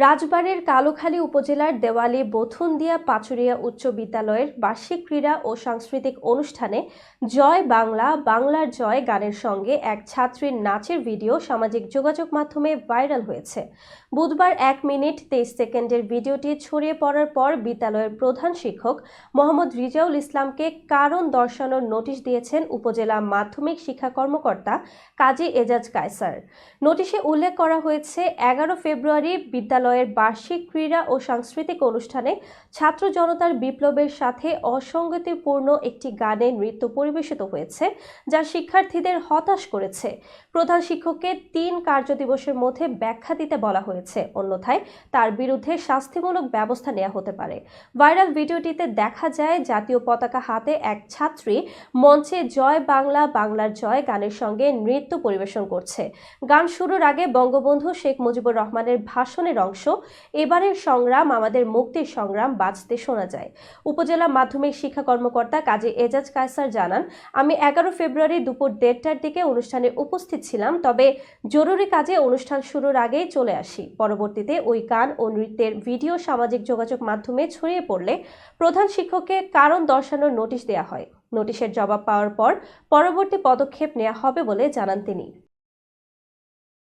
রাজবাড়ীর কালুখালী উপজেলার দেওয়ালী বথুনদিয়া পাচুরিয়া উচ্চ বিদ্যালয়ের বার্ষিক ক্রীড়া ও সাংস্কৃতিক অনুষ্ঠানে জয় বাংলা বাংলার জয় গানের সঙ্গে এক ছাত্রীর নাচের ভিডিও সামাজিক যোগাযোগ মাধ্যমে ভাইরাল হয়েছে। বুধবার 1 মিনিট 23 সেকেন্ডের ভিডিওটি ছড়িয়ে পড়ার পর বিদ্যালয়ের প্রধান শিক্ষক মোহাম্মদ রিজাউল ইসলামকে কারণ দর্শানোর নোটিশ দিয়েছেন উপজেলা মাধ্যমিক শিক্ষা কর্মকর্তা কাজী এজাজ কায়সার। নোটিশে উল্লেখ করা হয়েছে 11 ফেব্রুয়ারি বিদ্যালয়ের বার্ষিক ক্রীড়া ও সাংস্কৃতিক অনুষ্ঠানে ছাত্র জনতার বিপ্লবের সাথে অসঙ্গতিপূর্ণ একটি গানে নৃত্য পরিবেশিত হয়েছে, যা শিক্ষার্থীদের হতাশ করেছে। প্রধান শিক্ষককে 3 কার্যদিবসের মধ্যে ব্যাখ্যা দিতে বলা হয়েছে, অন্যথায় তার বিরুদ্ধে শাস্তিমূলক ব্যবস্থা নেওয়া হতে পারে। ভাইরাল ভিডিওটিতে দেখা যায় জাতীয় পতাকা হাতে এক ছাত্রী মঞ্চে জয় বাংলা বাংলার জয় গানের সঙ্গে নৃত্য পরিবেশন করছে। গান শুরুর আগে বঙ্গবন্ধু শেখ মুজিবুর রহমানের ভাষণের অংশ এবারের সংগ্রাম আমাদের মুক্তির সংগ্রাম বাজতে শোনা যায়। উপজেলা মাধ্যমিক শিক্ষা কর্মকর্তা কাজী এজাজ কায়সার জানান, আমি 11 ফেব্রুয়ারি দুপুর 1:30টার দিকে অনুষ্ঠানে উপস্থিত ছিলাম, তবে জরুরি কাজে অনুষ্ঠান শুরুর আগেই চলে আসি। পরবর্তীতে ওই গান ও নৃত্যের ভিডিও সামাজিক যোগাযোগ মাধ্যমে ছড়িয়ে পড়লে প্রধান শিক্ষককে কারণ দর্শানোর নোটিশ দেওয়া হয়। নোটিশের জবাব পাওয়ার পর পরবর্তী পদক্ষেপ নেওয়া হবে বলে জানান তিনি।